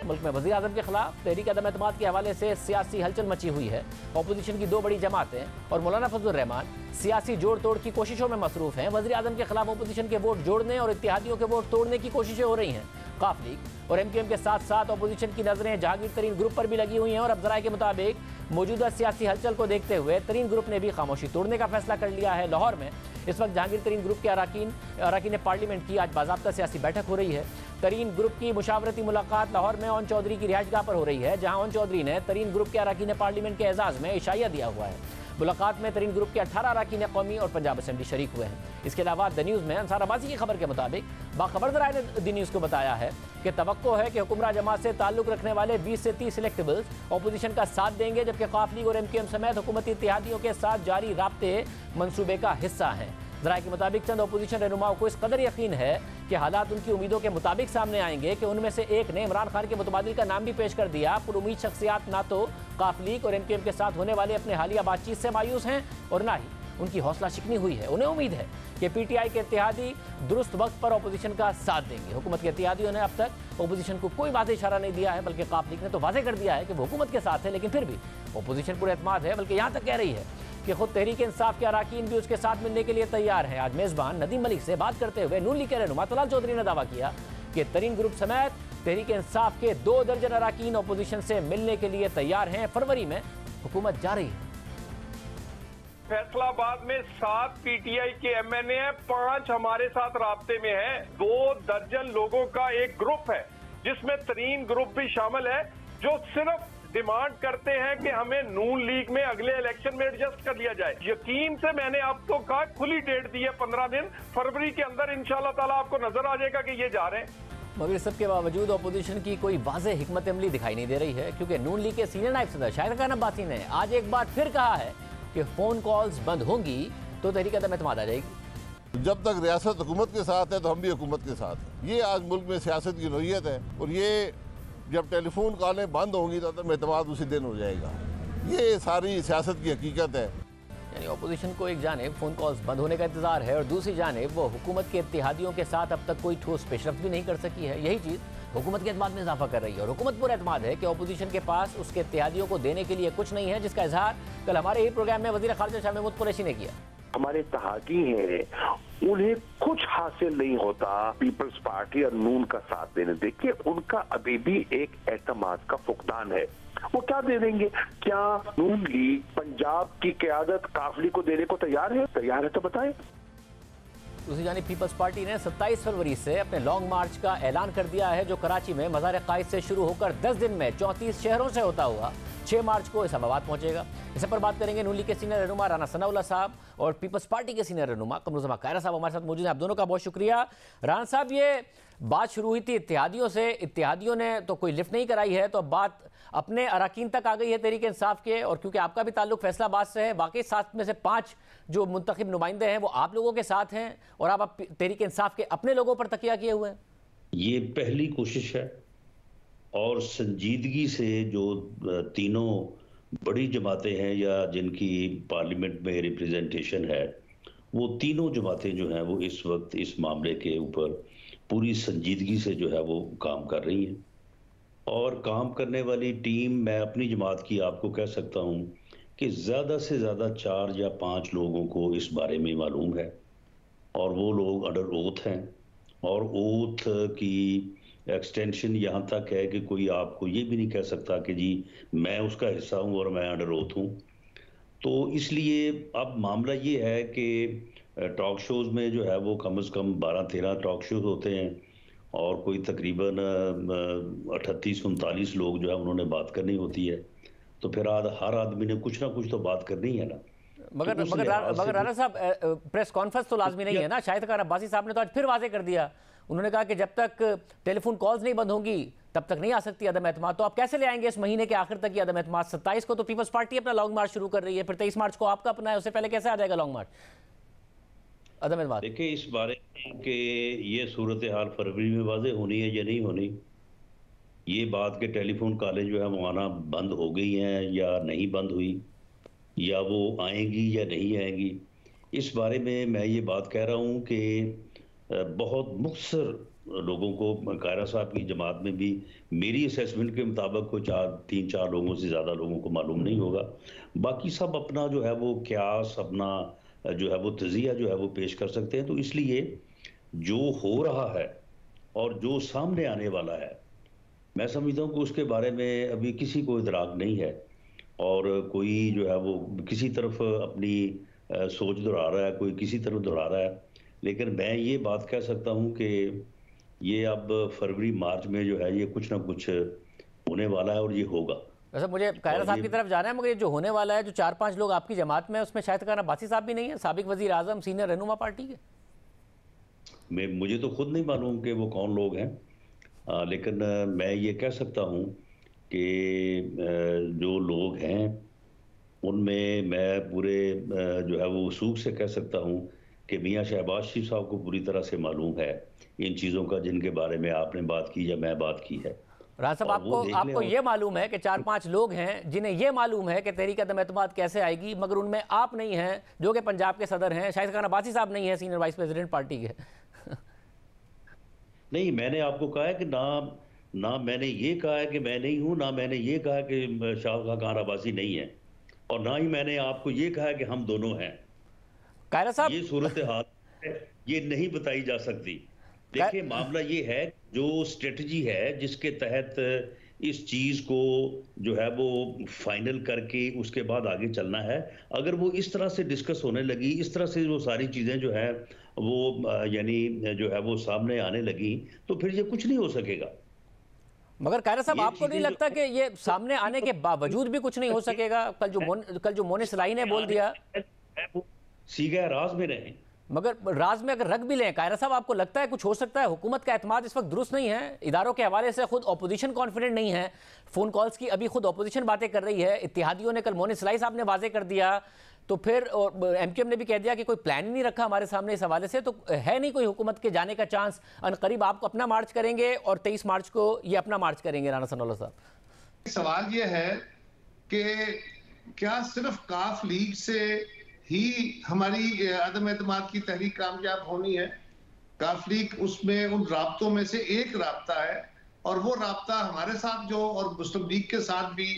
मुल्क में वज़ीर आज़म के खिलाफ तहरीक अदम एतमाद के हवाले से सियासी हलचल मची हुई है। अपोजिशन की दो बड़ी जमातें और मौलाना फजलुर रहमान सियासी जोड़ तोड़ की कोशिशों में मसरूफ हैं। वज़ीर आज़म के खिलाफ अपोजिशन के वोट जोड़ने और इत्तेहादियों के वोट तोड़ने की कोशिशें हो रही हैं। काफ लीग और MQM के साथ साथ अपोजिशन की नजरें जहांगीर तरीन ग्रुप पर भी लगी हुई हैं और अब जराये के मुताबिक मौजूदा सियासी हलचल को देखते हुए तरीन ग्रुप ने भी खामोशी तोड़ने का फैसला कर लिया है। लाहौर में इस वक्त जहांगीर तरीन ग्रुप के अराकीन पार्लियामेंट की आज बाज़ाब्ता सियासी बैठक हो रही है। तरीन ग्रुप की मुशावरती मुलाकात लाहौर में ओन चौधरी की रिहाइशगाह पर हो रही है, जहां ओन चौधरी ने तरीन ग्रुप के अराकीन पार्लियामेंट के एजाज़ में इशाया दिया हुआ है। मुलाकात में तरीन ग्रुप के 18 अराकीन कौमी और पंजाब असेंबली शरीक हुए हैं। इसके अलावा द न्यूज़ में अंसार अब्बासी की खबर के मुताबिक बाखबर ज़राए ने द न्यूज़ को बताया है कि तवक्को है कि हुक्मरान जमात से ताल्लुक़ रखने वाले 20 से 30 इलेक्टेबल्स अपोजिशन का साथ देंगे, जबकि काफ लीग और MQM समेत हुकूमती इत्तेहादियों के साथ जारी राब्ते मनसूबे का हिस्सा हैं। ज़राए के मुताबिक चंद अपोजिशन रहनुमाओं को इस कदर यकीन है कि हालात उनकी उम्मीदों के मुताबिक सामने आएंगे कि उनमें से एक ने इमरान खान के मुतबादिल का नाम भी पेश कर दिया। पुरुमीद शख्सियात ना तो काफ लीग और MQM के साथ होने वाले अपने हालिया बातचीत से मायूस हैं और ना ही उनकी हौसला शिकनी हुई है। उन्हें उम्मीद है कि PTI के इत्तेहादी दुरुस्त वक्त पर अपोजिशन का साथ देंगे। हुकूमत के इत्तेहादियों ने अब तक अपोजिशन को कोई वाज़ेह इशारा नहीं दिया है, बल्कि काफ लीग ने तो वाज़ेह कर दिया है कि वो हुकूमत के साथ है, लेकिन फिर भी अपोजिशन पूरे एतमाद है, बल्कि यहाँ तक कह रही है कि खुद तहरीक इंसाफ के अराकीन भी उसके साथ मिलने के लिए तैयार हैं। आज मेज़बान नदीम मलिक से बात करते हुए नून लीग के रहनुमा तलाल चौधरी ने दावा किया कि तरीन ग्रुप समेत तहरीक इंसाफ के 2 दर्जन अराकीन अपोजिशन से मिलने के लिए तैयार हैं। फरवरी में हुकूमत जा रही है। फैसलाबाद में 7 PTI के MNA हैं, 5 हमारे साथ राब्ते में हैं। 2 दर्जन लोगों का एक ग्रुप है जिसमें तरीन ग्रुप भी शामिल है, जो सिर्फ डिमांड करते हैं कि हमें नून लीग में अगले इलेक्शन में एडजस्ट कर लिया जाए। यकीन से मैंने आपको कहा, खुली डेट दी है 15 दिन, फरवरी के अंदर इंशाल्लाह ताला आपको नजर आ जाएगा कि ये जा रहे हैं। मगर सब के बावजूद अपोजिशन की कोई वाज़ेह हिकमत अमली दिखाई नहीं दे रही है, क्योंकि नून लीग के सीनियर नायब सदर शाहिद खान अब्बासी ने आज एक बार फिर कहा है कि फ़ोन कॉल्स बंद होंगी तो तहरीक अदम एतमाद आ जाएगी। जब तक रियासत हुकूमत के साथ है तो हम भी हुकूमत के साथ हैं। ये आज मुल्क में सियासत की नोयत है, और ये जब टेलीफोन कॉलें बंद होंगी तो अदम एतमाद उसी दिन हो जाएगा। ये सारी सियासत की हकीकत है। यानी अपोजिशन को एक जानिब फ़ोन कॉल्स बंद होने का इंतजार है और दूसरी जानिब वो हुकूमत के इत्तेहादियों के साथ अब तक कोई ठोस पेशरफ्त भी नहीं कर सकी है। यही चीज़ हुकूमत के एतमाद में इजाफा कर रही है, और हुकूमत पर एतमाद है कि अपोजिशन के पास उसके इत्तेहादियों को देने के लिए कुछ नहीं है, जिसका इजहार कल हमारे ही प्रोग्राम में वज़ीर ख़ारिजा शाह महमूद कुरैशी ने किया। हमारे इत्तेहादी हैं, उन्हें कुछ हासिल नहीं होता पीपल्स पार्टी और नून का साथ देने। देखिए, उनका अभी भी एक एतमाद का फुकदान है। वो क्या दे देंगे? क्या नून लीग पंजाब की क़यादत काफली को देने को तैयार है? तैयार है तो बताएं। दूसरी जानिब पीपल्स पार्टी ने 27 फरवरी से अपने लॉन्ग मार्च का ऐलान कर दिया है, जो कराची में मज़ार कायद से शुरू होकर 10 दिन में 34 शहरों से होता हुआ 6 मार्च को इस्लामाबाद पहुंचेगा। इस पर बात करेंगे नून लीग के सीनियर रहनुमा राना सनाउल्लाह साहब और पीपल्स पार्टी के सीनियर रहनुमा कमरुज़्ज़मा कायरा साहब हमारे साथ मौजूद हैं। आप दोनों का बहुत शुक्रिया। राना साहब, ये बात शुरू हुई थी इत्तेहादियों से, इत्तेहादियों ने तो कोई लिफ्ट नहीं कराई है, तो बात अपने अराकीन तक आ गई है तहरीक इंसाफ के, और क्योंकि आपका भी ताल्लुक फैसलाबाद से है, बाकी 7 में से 5 जो मुंतखब नुमाइंदे हैं वो आप लोगों के साथ हैं, और आप तहरीक इंसाफ के अपने लोगों पर तकिया किए हुए हैं। ये पहली कोशिश है, और संजीदगी से जो तीनों बड़ी जमातें हैं या जिनकी पार्लियामेंट में रिप्रेजेंटेशन है, वो तीनों जमातें जो हैं वो इस वक्त इस मामले के ऊपर पूरी संजीदगी से जो है वो काम कर रही हैं। और काम करने वाली टीम, मैं अपनी जमात की आपको कह सकता हूँ कि ज़्यादा से ज़्यादा 4 या 5 लोगों को इस बारे में मालूम है, और वो लोग अंडर ओथ हैं, और ओथ की एक्सटेंशन यहाँ तक है कि कोई आपको ये भी नहीं कह सकता कि जी मैं उसका हिस्सा हूँ और मैं अंडर ओथ हूँ। तो इसलिए अब मामला ये है कि टॉक शोज़ में जो है वो कम से कम 12-13 टॉक शोज़ होते हैं, और कोई तकरीबन 38-39 लोग जो है उन्होंने बात करनी होती है, तो फिर हर आदमी ने कुछ ना कुछ तो बात करनी है ना। मगर राना साहब, प्रेस कॉन्फ्रेंस तो लाजमी नहीं है ना। शाहिद खान अब्बासी साहब ने तो आज फिर वाजे कर दिया, उन्होंने कहा कि जब तक टेलीफोन कॉल्स नहीं बंद होंगी तब तक नहीं आ सकती अदम एतमाद। तो आप कैसे ले आएंगे इस महीने के आखिर तक ये अदम एतमाद? 27 को तो पीपल्स पार्टी अपना लॉन्ग मार्च शुरू कर रही है, फिर 23 मार्च को आपका अपना है, उससे पहले कैसे आ जाएगा लॉन्ग मार्च अदम एतमाद? देखिए, इस बारे में कि ये सूरत हाल फरवरी में वाज़े होनी है या नहीं होनी, ये बात के टेलीफोन कॉलें जो है वो आना बंद हो गई हैं या नहीं बंद हुई, या वो आएंगी या नहीं आएंगी, इस बारे में मैं ये बात कह रहा हूँ कि बहुत मुख्तसर लोगों को, कायरा साहब की जमात में भी मेरी असेसमेंट के मुताबिक कोई 3-4 लोगों से ज़्यादा लोगों को मालूम नहीं होगा। बाकी सब अपना जो है वो क्यास, अपना जो है वो तज़िया जो है वो पेश कर सकते हैं। तो इसलिए जो हो रहा है और जो सामने आने वाला है, मैं समझता हूँ कि उसके बारे में अभी किसी को इदराक नहीं है और कोई जो है वो किसी तरफ अपनी सोच दोहरा रहा है, कोई किसी तरफ दोहरा रहा है। लेकिन मैं ये बात कह सकता हूँ कि ये अब फरवरी मार्च में जो है ये कुछ ना कुछ होने वाला है और ये होगा। वैसे मुझे कायरा साहब की तरफ जाना है, मगर ये जो होने वाला है, जो 4-5 लोग आपकी जमात में है, उसमें शायद खान अब्बासी साहब भी नहीं है, साबिक वजीर आजम, सीनियर रहनुमा पार्टी के। मुझे तो खुद नहीं मालूम कि वो कौन लोग हैं, लेकिन मैं ये कह सकता हूँ कि जो लोग हैं उनमें मैं पूरे जो है वो वसूख से कह सकता हूँ कि मियाँ शहबाज शरीफ साहब को पूरी तरह से मालूम है इन चीज़ों का जिनके बारे में आपने बात की या मैं बात की है। राज साहब, आपको ये मालूम है कि 4-5 लोग हैं जिन्हें ये मालूम है कि तहरीक अदम-ए-एतमाद कैसे आएगी, मगर उनमें आप नहीं हैं जो कि पंजाब के सदर हैं, शाहिद खान अब्बासी साहब नहीं है, सीनियर वाइस प्रेसिडेंट पार्टी के। नहीं, मैंने आपको कहा है कि ना मैंने ये कहा है कि मैं नहीं हूँ, ना मैंने ये कहा कि शाहिद खान अब्बासी नहीं है, और ना ही मैंने आपको ये कहा है कि हम दोनों हैं। कायरा साहब, ये सूरत हाल ये नहीं बताई जा सकती। देखिए, मामला ये है जो स्ट्रेटजी है जिसके तहत इस चीज को जो है वो फाइनल करके उसके बाद आगे चलना है, अगर वो इस तरह से डिस्कस होने लगी, इस तरह से वो सारी चीजें जो है वो यानी जो है वो सामने आने लगी, तो फिर ये कुछ नहीं हो सकेगा। मगर कायरा साहब, आपको नहीं लगता कि ये सामने आने के बावजूद भी कुछ नहीं हो सकेगा? कल जो मोनिस लाई ने बोल दिया, सीगा राज में रहे, मगर राज में अगर रख भी लें, कायरा साहब आपको लगता है कुछ हो सकता है? हुकूमत का एतमाद इस वक्त दुरुस्त नहीं है, इदारों के हवाले से खुद अपोजिशन कॉन्फिडेंट नहीं है, फोन कॉल्स की अभी खुद अपोजिशन बातें कर रही है, इत्तेहादियों ने, कल मोनिस लाई साहब ने वाजे कर दिया, तो फिर MQM ने भी कह दिया कि कोई प्लान ही नहीं रखा हमारे सामने इस हवाले से, तो है नहीं कोई हुकूमत के जाने का चांस। अनकरीब आप अपना मार्च करेंगे और 23 मार्च को ये अपना मार्च करेंगे। राना सनाउल्लाह साहब, सवाल ये है कि क्या सिर्फ काफ लीग से ही हमारी अदम एतमाद की तहरीक कामयाब होनी है? काफ लीग उसमें उन राब्तों में से एक राब्ता है, और वो राब्ता हमारे साथ जो और मुस्लिम लीग के साथ भी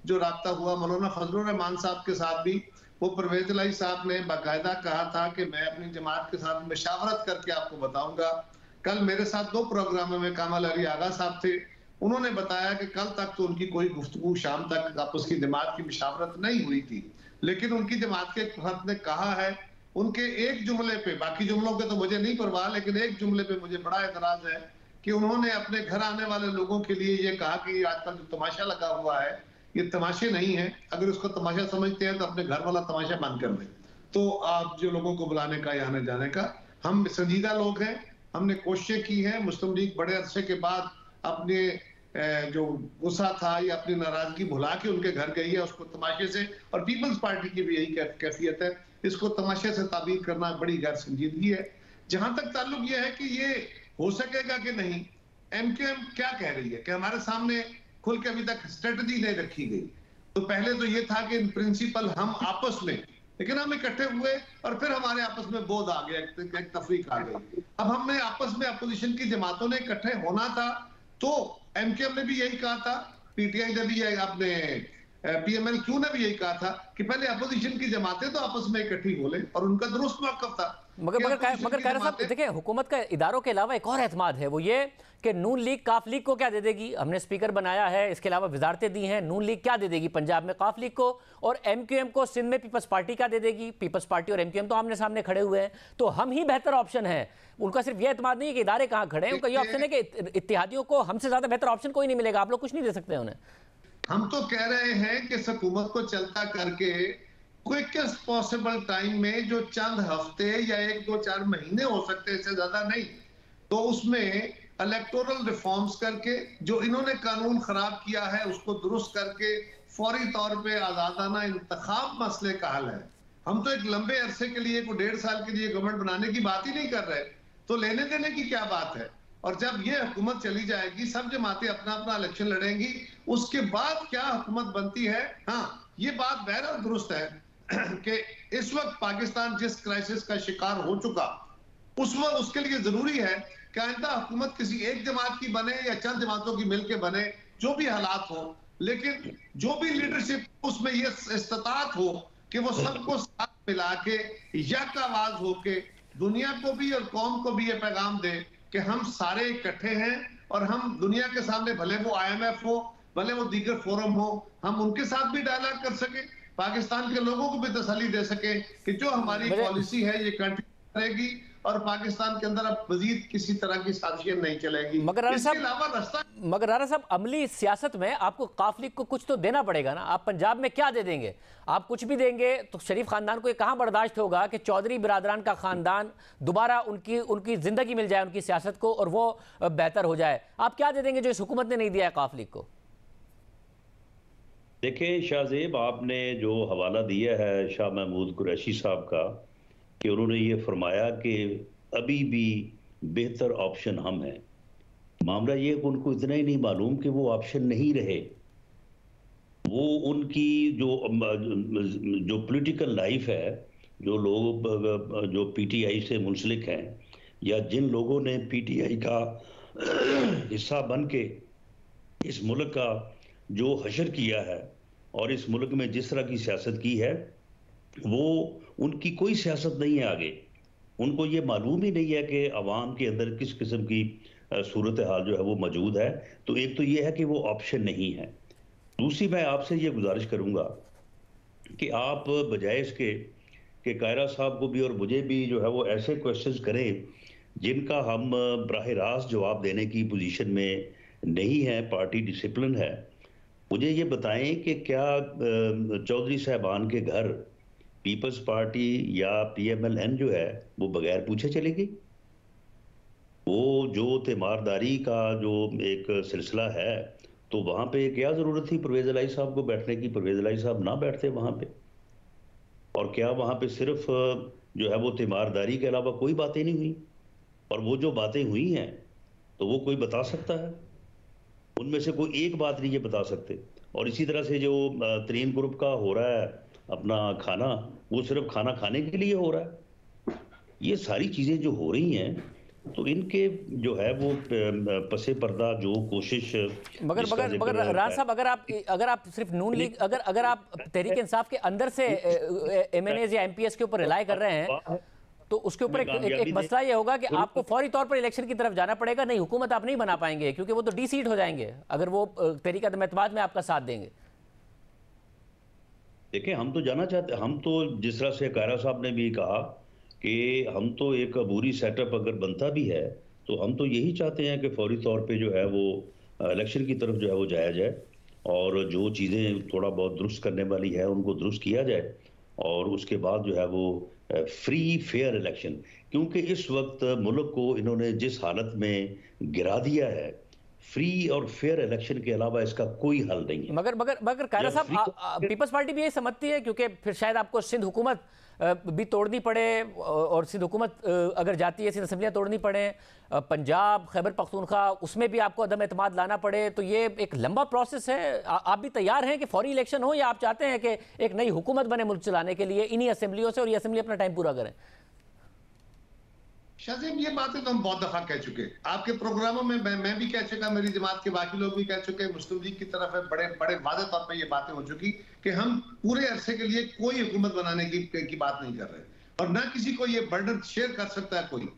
जो राब्ता हुआ, मौलाना फजलुर रहमान साहब के साथ भी, वो परवेज इलाही साहब ने बाकायदा कहा था कि मैं अपनी जमात के साथ मशावरत करके आपको बताऊंगा। कल मेरे साथ 2 प्रोग्रामों में कामल अली आगा साहब थे, उन्होंने बताया कि कल तक तो उनकी कोई गुफ्तगू शाम तक आपस की जमात की मशावरत नहीं हुई थी, लेकिन उनकी जमात के फर्द ने कहा है, उनके एक जुमले पे, बाकी जुमलों के तो मुझे नहीं परवाह, लेकिन एक जुमले पे मुझे बड़ा एतराज है कि उन्होंने अपने घर आने वाले लोगों के लिए ये कहा कि आजकल जो तमाशा लगा हुआ है ये तमाशे नहीं है, अगर उसको तमाशा समझते हैं तो अपने घर वाला तमाशा बंद कर दें। तो आप जो लोगों को बुलाने का या आने जाने का, हम संजीदा लोग हैं, हमने कोशिशें की हैं। मुस्लिम लीग बड़े अरसे के बाद अपने जो गुस्सा था या अपनी नाराजगी भुला के उनके घर गई है, उसको तमाशे से, और पीपल्स पार्टी की भी यही कैफियत है, इसको तमाशे से ताबीर करना बड़ी गैर संजीदगी है। जहां तक ताल्लुक ये है कि ये हो सकेगा कि नहीं, MQM क्या कह रही है कि हमारे सामने खुल के अभी तक स्ट्रेटजी नहीं रखी गई। तो पहले तो ये था कि इन प्रिंसिपल हम आपस में, लेकिन हम इकट्ठे हुए और फिर हमारे आपस में बोध आ गया, एक तफरीक आ गई। अब हमने आपस में अपोजिशन की जमातों ने इकट्ठे होना था, तो MQM ने भी यही कहा था, PTI ने भी यही, अपने PMLQ ने भी यही कहा था कि पहले अपोजिशन की जमातें तो आपस में इकट्ठी हो लें, और उनका दुरुस्त मौक़िफ़ था। मगर कायरा साहब देखिए, हुकूमत का इदारों के अलावा एक और एतमाद है, वो ये कि नून लीग काफ लीग को क्या दे देगी। हमने स्पीकर बनाया है, इसके अलावा वजारतें दी हैं, नून लीग क्या दे देगी पंजाब में काफ लीग को, और MQM को सिंध में पीपल्स पार्टी क्या दे देगी। पीपल्स पार्टी और MQM तो आमने सामने खड़े हुए हैं, तो हम ही बेहतर ऑप्शन है। उनका सिर्फ ये एतमाद नहीं है कि इदारे कहाँ खड़े हैं, उनका ये ऑप्शन है कि इत्तेहादियों को हमसे ज्यादा बेहतर ऑप्शन कोई नहीं मिलेगा, आप लोग कुछ नहीं दे सकते उन्हें। हम तो कह रहे हैं कि हुकूमत को चलता करके क्विकेस्ट पॉसिबल टाइम में, जो चंद हफ्ते या 1-2-4 महीने हो सकते हैं, इससे ज्यादा नहीं, तो उसमें इलेक्टोरल रिफॉर्म्स करके, जो इन्होंने कानून खराब किया है उसको दुरुस्त करके, फौरी तौर पे आजादाना इंतखाब मसले का हल है। हम तो एक लंबे अरसे के लिए, को 1.5 साल के लिए गवर्नमेंट बनाने की बात ही नहीं कर रहे, तो लेने देने की क्या बात है। और जब ये हुकूमत चली जाएगी, सब जमातें अपना अपना इलेक्शन लड़ेंगी, उसके बाद क्या हुकूमत बनती है। हाँ, ये बात बहरहाल दुरुस्त है कि इस वक्त पाकिस्तान जिस क्राइसिस का शिकार हो चुका, उसके लिए जरूरी है कि आइंदा हुकूमत किसी एक जमात की बने या चंद जमातों की मिलकर बने, जो भी हालात हो, लेकिन जो भी लीडरशिप उसमें ये इस्तात हो कि वो सबको साथ मिला के यक आवाज होके दुनिया को भी और कौम को भी ये पैगाम दे कि हम सारे इकट्ठे हैं और हम दुनिया के सामने, भले वो IMF हो, भले वो दीगर फोरम हो, हम उनके साथ भी डायलॉग कर सके, पाकिस्तान के लोगों को भी तसल्ली दे सके कि जो हमारी पॉलिसी है ये कंटिन्यू रहेगी और पाकिस्तान के अंदर अब मजीद किसी तरह की साजिशें नहीं चलेगी। इसके अलावा रास्ता, मगर राणा साहब, अमली सियासत में आपको काफ लीग को कुछ तो देना पड़ेगा ना। आप पंजाब में क्या दे देंगे? आप कुछ भी देंगे तो शरीफ खानदान को ये कहां बर्दाश्त होगा कि चौधरी बिरादरान का खानदान दोबारा उनकी जिंदगी मिल जाए, उनकी सियासत को, और वो बेहतर हो जाए। आप क्या दे देंगे जो इस हुकूमत ने नहीं दिया है काफ लीग को? देखिए शाहजेब, आपने जो हवाला दिया है शाह महमूद कुरैशी साहब का कि उन्होंने ये फरमाया कि अभी भी बेहतर ऑप्शन हम हैं। मामला ये कि उनको इतना ही नहीं मालूम कि वो ऑप्शन नहीं रहे। वो उनकी जो पॉलिटिकल लाइफ है, जो लोग जो PTI से मुंसलिक हैं या जिन लोगों ने PTI का हिस्सा बन के इस मुल्क का जो हशर किया है और इस मुल्क में जिस तरह की सियासत की है, वो उनकी कोई सियासत नहीं है आगे। उनको ये मालूम ही नहीं है कि अवाम के अंदर किस किस्म की सूरत हाल जो है वो मौजूद है। तो एक तो ये है कि वो ऑप्शन नहीं है। दूसरी, मैं आपसे ये गुजारिश करूंगा कि आप बजाय इसके कि कायरा साहब को भी और मुझे भी जो है वो ऐसे क्वेश्चंस करें जिनका हम बराह रास्त जवाब देने की पोजीशन में नहीं है, पार्टी डिसिप्लिन है, मुझे ये बताएं कि क्या चौधरी साहबान के घर पीपल्स पार्टी या PMLN जो है वो बगैर पूछे चलेगी? वो जो तीमारदारी का जो एक सिलसिला है, तो वहाँ पे क्या ज़रूरत थी परवेज़ इलाही साहब को बैठने की? परवेज़ इलाही साहब ना बैठते वहाँ पे। और क्या वहाँ पे सिर्फ जो है वो तीमारदारी के अलावा कोई बातें नहीं हुई? और वो जो बातें हुई हैं तो वो कोई बता सकता है? उनमें से कोई एक बात नहीं ये बता सकते। और इसी तरह से जो तरीन ग्रुप का हो रहा है अपना खाना, वो सिर्फ खाना खाने के लिए हो रहा है। ये सारी चीज़ें जो हो रही हैं, तो इनके जो है वो पसे पर्दा जो कोशिश, मगर राणा साहब, अगर आप सिर्फ नून लीग, अगर आप तहरीक इंसाफ के अंदर से MNAs या MPs के ऊपर रिलाई कर रहे हैं, तो उसके ऊपर एक मसला ये होगा कि आपको फौरी तौर पर इलेक्शन की तरफ जाना पड़ेगा। नहीं, हुकूमत आप नहीं बना पाएंगे क्योंकि वो तो डी-सीट हो जाएंगे अगर वो तहरीक अदम-ए-एतमाद में आपका साथ देंगे। देखिए, हम तो जाना चाहते, हम तो जिस तरह से कायरा साहब ने भी कहा कि हम तो एक अबूरी सेटअप अगर बनता भी है तो हम तो यही चाहते हैं कि फौरी तौर पे जो है वो इलेक्शन की तरफ जो है वो जाया जाए और जो चीज़ें थोड़ा बहुत दुरुस्त करने वाली है उनको दुरुस्त किया जाए और उसके बाद जो है वो फ्री फेयर इलेक्शन, क्योंकि इस वक्त मुल्क को इन्होंने जिस हालत में गिरा दिया है, फ्री और फेयर इलेक्शन के अलावा इसका कोई हल नहीं है। मगर कायरा साहब, पीपल्स पार्टी भी ये समझती है, क्योंकि फिर शायद आपको सिंध हुकूमत भी तोड़नी पड़े और सिंध हुकूमत अगर जाती है, सिंध असेंबलियाँ तोड़नी पड़े, पंजाब खैबर पख्तूनख्वा उसमें भी आपको अदम एतमाद लाना पड़े, तो ये एक लंबा प्रोसेस है। आप भी तैयार हैं कि फौरी इलेक्शन हो, या आप चाहते हैं कि एक नई हुकूमत बने मुल्क चलाने के लिए इन्हीं असेंबलियों से और ये असेंबली अपना टाइम पूरा करें? शाहजेब, ये बातें तो हम बहुत दफा कह चुके, आपके प्रोग्रामों में मैं भी कह चुका, मेरी जमात के बाकी लोग भी कह चुके, मुस्लिम लीग की तरफ है बड़े वाज़ेह तौर पे ये बातें हो चुकी कि हम पूरे अरसे के लिए कोई हुकूमत बनाने की बात नहीं कर रहे और ना किसी को ये बर्डन शेयर कर सकता है कोई।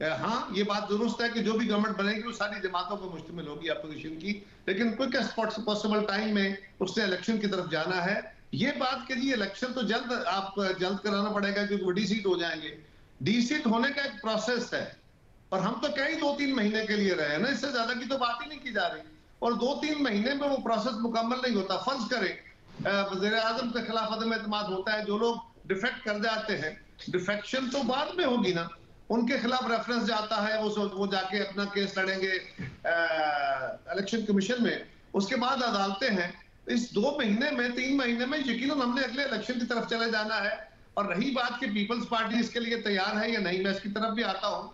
हाँ, ये बात दुरुस्त है कि जो भी गवर्नमेंट बनेगी वो सारी जमातों पर मुश्तमिल होगी अपोजिशन की, लेकिन क्विकेस्ट पॉसिबल टाइम में उससे इलेक्शन की तरफ जाना है। ये बात के लिए इलेक्शन तो जल्द कराना पड़ेगा क्योंकि वो डी-सीट हो जाएंगे। डी-सीट होने का एक प्रोसेस है और हम तो कई 2-3 महीने के लिए रहे ना, इससे ज्यादा की तो बात ही नहीं की जा रही और 2-3 महीने में वो प्रोसेस मुकम्मल नहीं होता। फर्ज करें वज़ीर आज़म के खिलाफ अदम एतमाद होता है, जो लोग डिफेक्ट कर जाते हैं, डिफेक्शन तो बाद में होगी ना, उनके खिलाफ रेफरेंस जाता है, वो जाके अपना केस लड़ेंगे इलेक्शन कमीशन में, उसके बाद अदालतें हैं। इस 2 महीने में 3 महीने में यकीनन हमने अगले इलेक्शन की तरफ चले जाना है। और रही बात कि पीपल्स पार्टी इसके लिए तैयार है या नहीं, मैं इसकी तरफ भी आता हूं।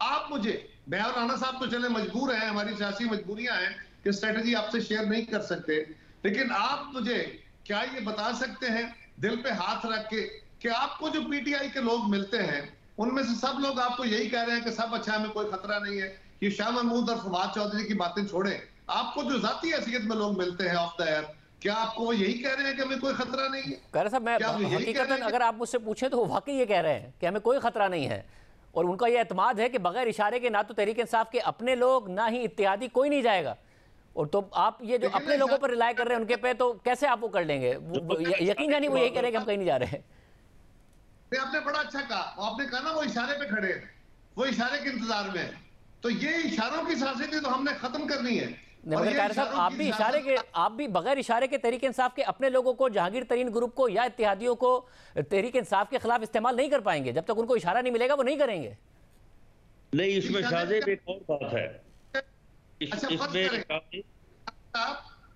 आप मुझे, मैं और राणा साहब तो चले मजबूर हैं, हमारी सियासी मजबूरियां हैं कि स्ट्रेटजी आपसे शेयर नहीं कर सकते, लेकिन आप मुझे क्या ये बता सकते हैं दिल पे हाथ रख के कि आपको जो PTI के लोग मिलते हैं उनमें से सब लोग आपको यही कह रहे हैं कि सब अच्छा, हमें कोई खतरा नहीं है, कि शाह महमूद और फवाद चौधरी की बातें छोड़ें, आपको जो जाती हैसियत में लोग मिलते हैं ऑफ द एयर, क्या आपको वो यही कह रहे हैं कि हमें कोई खतरा नहीं है? कह रहे साहब, मैं हकीकतन अगर आप मुझसे पूछें तो वो वाकई ये कह रहे हैं कि हमें कोई खतरा नहीं है, और उनका ये एतमाद है कि बगैर इशारे के ना तो तहरीक इंसाफ के अपने लोग ना ही इत्तेहादी कोई नहीं जाएगा। और तो आप ये जो अपने लोगों पर रिलाय कर रहे हैं उनके पे, तो कैसे आप वो कर लेंगे? यकीन जानी वो यही कह रहे हैं कि हम कहीं नहीं जा रहे हैं। आपने बड़ा अच्छा कहा, आपने कहा ना वो इशारे पे खड़े हैं, वो इशारे के इंतजार में है। तो ये इशारों की सियासत तो हमने खत्म करनी है। साहब, आप भी बगैर इशारे के तहरीक इंसाफ के अपने लोगों को, जहांगीर तरीन ग्रुप को या इत्तेहादियों को तहरीक इंसाफ के खिलाफ इस्तेमाल नहीं कर पाएंगे। जब तक उनको इशारा नहीं मिलेगा वो नहीं करेंगे। नहीं, इसमें शाहजेब एक और बात है।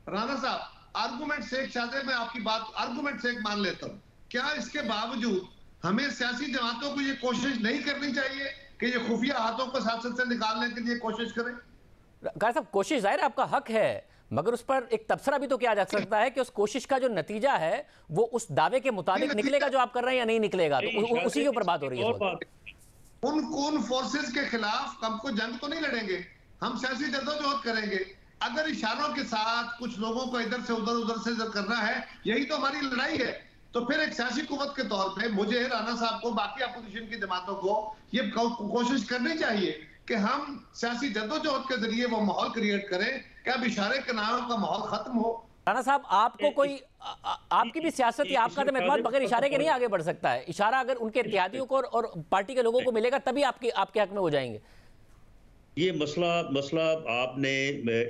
राणा साहब, आर्गूमेंट से शाहजेब, मैं आपकी बात आर्गूमेंट से मान लेता हूँ, क्या इसके बावजूद हमें सियासी जमातों को ये कोशिश नहीं करनी चाहिए कि ये खुफिया हाथों को सियासत से निकालने के लिए कोशिश करें? कार साहब, कोशिश जाहिर है आपका हक है, मगर उस पर एक तबसरा भी तो किया जा सकता है कि उस कोशिश का जो नतीजा है वो उस दावे के मुताबिक निकलेगा जो आप कर रहे हैं या नहीं निकलेगा। तो उसी के ऊपर बात हो रही है। उन फोर्सेस के खिलाफ हमको जंग तो नहीं लड़ेंगे, हम सियासी जद्दोजहद करेंगे। अगर इशारों के साथ कुछ लोगों को इधर से उधर से करना है, यही तो हमारी लड़ाई है। तो फिर एक सियासी कुव्वत के तौर पे मुझे, राणा साहब को, बाकी अपोजिशन की जमातों को ये कोशिश करनी चाहिए कि हम सियासी जद्दोजहद के जरिए वो माहौल क्रिएट करें कि अब इशारे के नाम का माहौल खत्म हो। राणा साहब, आपको कोई आपकी भी सियासत या आपका तो एतमाद बगैर इशारे के नहीं आगे बढ़ सकता है। इशारा अगर उनके इत्तेहादियों को और पार्टी के लोगों को मिलेगा तभी आपके हक में हो जाएंगे। ये मसला आपने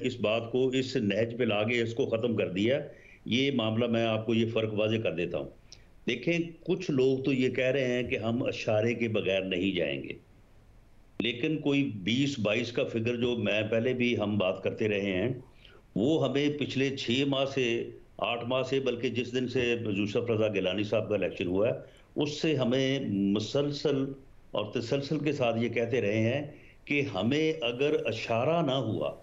इस बात को इस नहज पे लाके इसको खत्म कर दिया। ये मामला मैं आपको ये फर्क वाजे कर देता हूँ। देखें, कुछ लोग तो ये कह रहे हैं कि हम इशारे के बगैर नहीं जाएंगे, लेकिन कोई 20-22 का फिगर जो मैं पहले भी हम बात करते रहे हैं, वो हमें पिछले 6 माह से 8 माह से, बल्कि जिस दिन से यूसुफ रजा गिलानी साहब का इलेक्शन हुआ है उससे हमें मुसलसल और तसलसल के साथ ये कहते रहे हैं कि हमें अगर इशारा ना हुआ,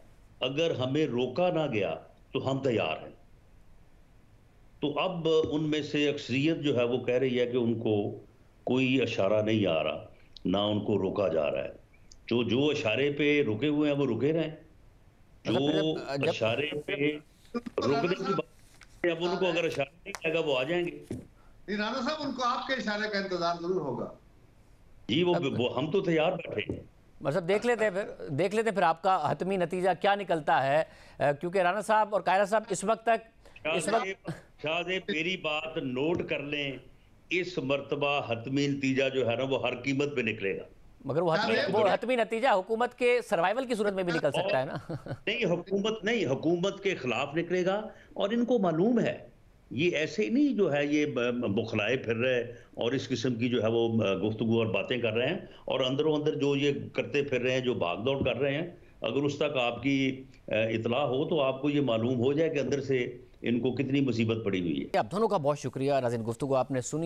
अगर हमें रोका ना गया तो हम तैयार हैं। तो अब उनमें से अक्सरियत जो है वो कह रही है कि उनको कोई इशारा नहीं आ रहा, ना उनको रोका जा रहा है। जो इशारे पे रुके हुए हैं वो रुके रहें, जो इशारे पे रुकने की बात, अब उनको अगर इशारा नहीं आएगा वो आ जाएंगे। राणा साहब, उनको आपके इशारे का इंतजार जरूर होगा जी। वो हम तो तैयार बैठे हैं। मतलब देख लेते हैं फिर आपका हतमी नतीजा क्या निकलता है, क्योंकि राणा साहब और कायरा साहब इस वक्त शाहजेब मेरी बात नोट कर लें, इस मर्तबा हतमी नतीजा जो है ना वो हर कीमत पे निकलेगा। मगर वो हतमी नतीजा हुकूमत के सर्वाइवल की सूरत में भी निकल सकता है ना। नहीं, हुकूमत के खिलाफ निकलेगा। और इनको मालूम है, ये ऐसे ही नहीं जो है ये बुखलाए फिर रहे और इस किस्म की जो है वो गुफ्तगू और बातें कर रहे हैं, और अंदरों अंदर जो ये करते फिर रहे हैं, जो भाग दौड़ कर रहे हैं, अगर उस तक आपकी इतला हो तो आपको ये मालूम हो जाए कि अंदर से इनको कितनी मुसीबत पड़ी हुई है। आप दोनों का बहुत शुक्रिया। नाज़रीन, गुफ्तगू आपने सुनी।